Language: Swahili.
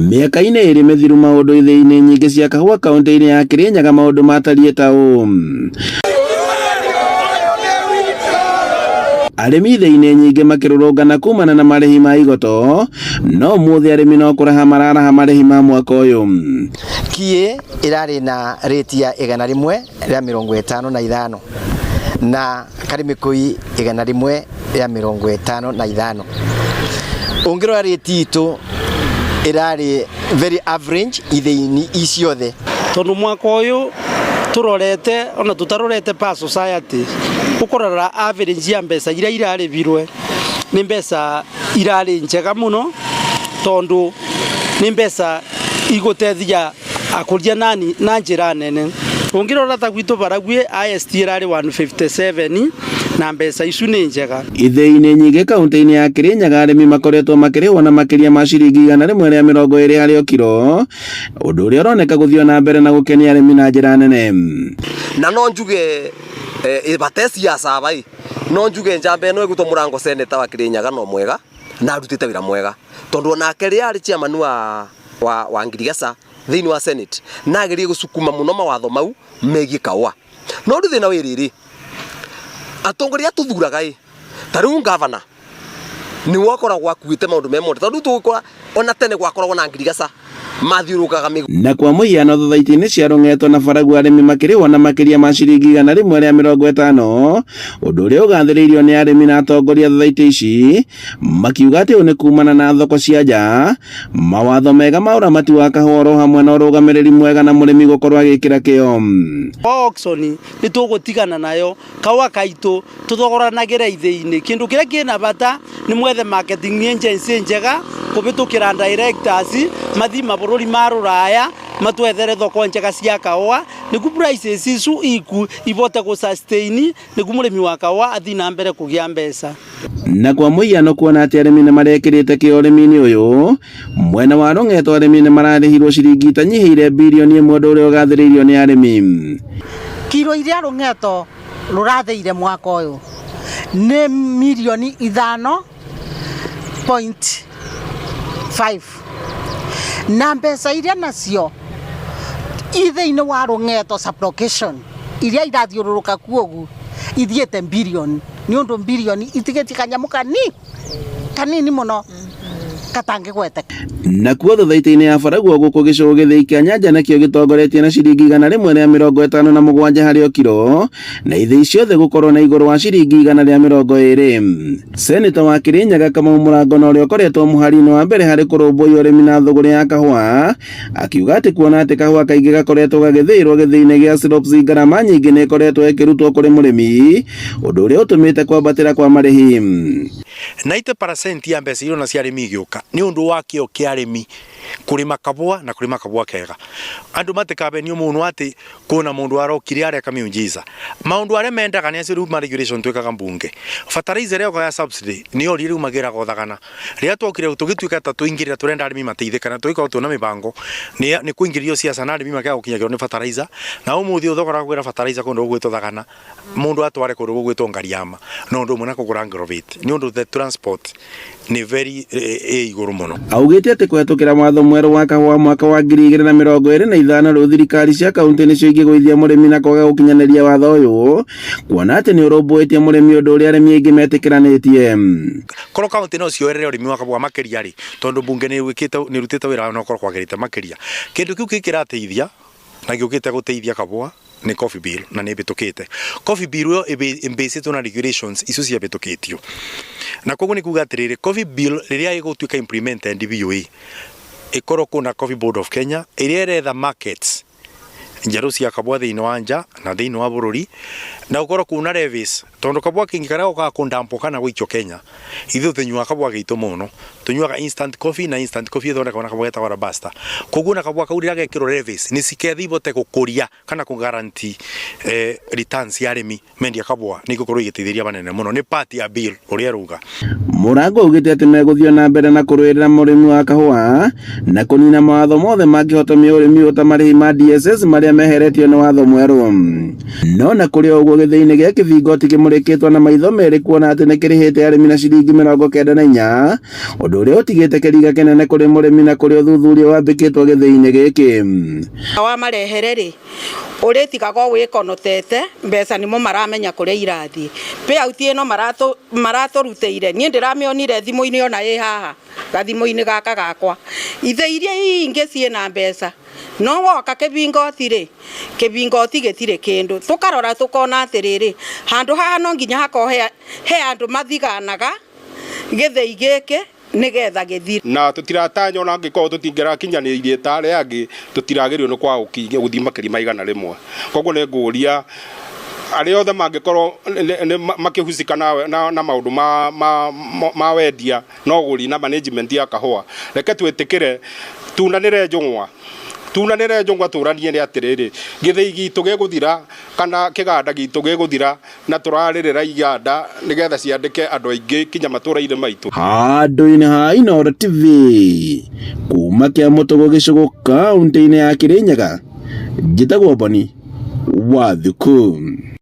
Miaka-inĩ ĩrĩ mĩthiru maũndũ ithĩ-inĩ nyingĩ cia kahũa kaunti-inĩ ya Kirinyaga maũndũ matariĩ ta ũũ. Arĩmi ithĩ-inĩ nyingĩ makĩrũrũngana kumana na marĩhi ma igoto, no mũthĩ arĩmi no kũraha mararaha marĩhi ma mwaka ũyũ. Kiĩ ĩrarĩ na rĩti ya 155 na Karimikũi 155. Ũngĩrora rĩti itũ irari very average ithĩ-inĩ iciothe. Tondu mwaka ũyũ turorete ona tutarorete pa society ukorora average ya mbeca iria irarĩhirwe ni mbeca irarĩ njega muno, tondu ni mbeca igutethia akuria nani na njĩra nene. Ũngĩrora ta gwitũ baragwie IST irarĩ 157 na mbeca icu nĩ njega. Ithĩ-inĩ nyingĩ kaunti-inĩ ya Kirinyaga arĩmi makoretwo makĩrĩhwo na makĩria ma ciringi 120 harĩ o kiro, ũndũ ũrĩa ũroneka gũthiĩ na mbere na gũkenia arĩmi na njĩra nene. Na no njuge bate siasa bai, no njuge njambe no ĩgũtwo mũrango seneta wa Kirinyaga no mwega na arutĩte wĩra mwega, tondu ona kĩrĩa arĩ chairman wa Ngirigaca thĩinĩ wa Senate na agerie gũcukuma mũno mawatho mau megiĩ kahũa. No rĩu thĩna wĩ rĩrĩ, atongoria tuthuraga ta rĩu ngavana ni wakoragwo akuĩte maũndũ memwe, tondu tũgũkora ona tene gwakoragwo na Ngirigaca mathiũrũkaga mĩgũnda. Na kwa mũhiano thothaiti-inĩ cia rũng'eto na Baragua arĩmi makĩrĩhwo na makĩria ma ciringi 150, ũndũ ũrĩa ũgathĩrĩirio nĩ arĩmi na atongoria thothaiti ici makiuga atĩ nĩ kumana na thoko cia nja, mawatho mega ma ũramati wa kahũa hamwe na ũrũgamĩrĩri mwega na mũrĩmi gũkorwo agĩkĩra kĩo. Auction nĩ tũgũtigana nayo, kahũa kaitũ tũthogoranagĩra ithĩ-inĩ. Kĩndũ kĩrĩa kĩna bata nĩ mwethe marketing agency njega kũbĩtũkĩra directors mathi mabũrũri ma rũraya matwethere thoko njega cia kahũa nĩguo prices icu iku ibote gũsustain nĩguo mũrĩmi wa kahũa athi na mbere kũgĩa mbeca. Na kwa mũhiano kuona atĩ arĩmi nĩ marekĩrĩte kĩo ũrĩmi-inĩ ũyũ, mwena wa rũng'eto arĩmi nĩ mararĩhirwo ciringi itanyihĩire birioni 1 ũndũ ũrĩa ũgathĩrĩirio nĩ arĩmi. Kiro iria rũng'eto rũrathĩire mwaka ũyũ nĩ mirioni 5.5 na mbeca iria nacio ithĩ-inĩ wa rũng'eto sublocation iria irathiũrũrũka kuogu ithiĩte birioni, nĩ ũndũ birioni itigĩtie kanyamũ kanini mũno katangĩgweteka. Nakuo thothaiti-inĩ ya Baragua gũkũ gĩcũgũ gĩthĩi kĩa Nyanza nakĩo gĩtongoretie na ciringi 157 harĩ o kiro, na ithĩi ciothe gũkorwo na igũrũ wa ciringi 120. Seneta wa Kirinyaga Kamau Mũrango na ũrĩa ũkoretwo mũhari-inĩ wa mbere harĩ kũrũmbũiya ũrĩmi na thũgũrĩ ya kahũa, akiuga atĩ kuona atĩ kahũa kaingĩ gakoretwo gagĩthĩĩrwo gĩthĩi-inĩ gĩa Slops ngarama nyingĩ nĩ ĩkoretwo ĩkĩrutwo kũrĩ mũrĩmi, ũndũ ũrĩa ũtũmĩte kwambatĩra kwa marĩhi. 90% ya mbeca irona cia arĩmi igĩũka nĩ ũndũ wa kĩo kĩa arĩmi kũrĩma kahũa na kũrĩma kahũa kega. Andũ matikabenio mũno atĩ kuna mũndũ arokire areka miujiza. Maũndũ arĩa mendaga nĩ acio rĩu ma regulation twĩkaga mbunge. Fertilizer yao ya subsidy nĩ yo rĩu magĩra gothagana. Rĩrĩa twokire tũgĩtuĩka ta tũingĩrĩra tũrenda arĩmi mateithĩka na twĩka ũtũ na mĩbango nĩ kũingĩrio siasa na arĩmi makĩaga gũkinyagĩrwo nĩ fertilizer, na ũmũthĩ ũthogora kũgũra fertilizer kũndũ gwĩtwo thagana mũndũ atware kũndũ gwĩtwo Ngariama na ũndũ mũna kũgũra Agrovet nĩ ũndũ the transport ni very igũrũ mũno. Augĩte atĩ kũhetũkĩra watho mwerũ wa kahũa mwaka wa 2025 rĩu thirikari cia kaunti nĩcio ingĩgũithia mũrĩmi na kwaga gũkinyanĩria watho ũyũ, kuona atĩ nĩ ũrũmbũĩtie mũrĩmi ũndũ ũrĩa arĩmi aingĩ metĩkĩranĩtie. Korwo kaunti no cioerere ũrĩmi wa kahũa makĩria rĩ, tondu bunge nĩ rutĩte wĩra na korwo kwagĩrĩte makĩria. Kĩndũ kĩu kĩrateithia na gĩũkĩte gũteithia kahũa ni coffee bill na nĩ bĩtũkĩte. Coffee bill yo ĩmbĩcĩtwo na regulations icio cia bĩtũkĩtio. Na koguo nĩ kuga atĩrĩrĩ, coffee bill rĩrĩa ĩgũtuĩka implemented DBOA ĩkorwo kuna Coffee Board of Kenya ĩrĩa ĩretha markets njerũ cia kahũa thĩinĩ wa nja na thĩinĩ wa bũrũri, na gũkorwo kuna levies tondu kahũa kĩngĩ karĩa gũkaga kũndampo kana gũikio Kenya, ithuĩ tũnyuaga kahũa gaitũ mũno, tũnyuaga instant coffee na instant coffee ĩthondekagwo na kahũa getagwo Robusta. Koguo na kahũa kau rĩrĩa gekĩrwo levies nĩ ciketha ibote gũkũria kana kũgaranti returns ya arĩmi mendia kahũa nĩ gũkorwo igĩteithĩria banene mũno, nĩ part ya bill ũrĩa ruga. Mũrango ugĩte atĩ megũthiĩ na mbere na kũrũĩrĩra mũrĩmi wa kahũa na kũnina mawatho mothe mangĩhotomia ũrĩmi ũtamarĩhi ma DSS marĩa aria meheretio nĩ watho mwerũ. No na kũrĩ ũguo gĩthĩinĩ gĩa kĩbingoti kĩmũrĩkĩtwo na maitho merĩ kuona atĩ nĩ kĩrĩhĩte arĩmi na ciringi 94, ũndũ ũrĩa ũtigĩte kĩriga kĩnene kũrĩ mũrĩmi na kũrĩ ũthuthuria wambĩkĩtwo gĩthĩinĩ gĩkĩ. Wa marehereri uri tigago wikonotete mbeca nimo maramenya kuria irathii payout ino maraturuteire nie ndiramionire thimu-ini ona ĩ haha gathimo-ini gaka gakwa ithe iria ingi ciena mbeca no woka kibingoti ri kibingoti gitire kindu tukarora tukona atiriri handu haha no nginya hakohe he andu mathiganaga githei giki nigetha githire na tutiratanya ona ngiko tutingera kinyanirie tare angi tutiragerio no kwa guthima kirima igana rimwe koguo ne nguria ari othe mangikorwo makihusika na maundu ma wendia no guri na management ya kahua reke twitikire tunanire njungwa turanie ni atiriri githei gitu giguthira kana kiganda gitu giguthira na turaririra iganda nigetha ciandike andu aingi kinya matura-ini maitu. Handũ-inĩ ha Inooro TV kuma Kĩamũtũgũ gĩcigo kaunti-inĩ ya Kĩrĩnyaga, njĩtagwo Boni Wathuku.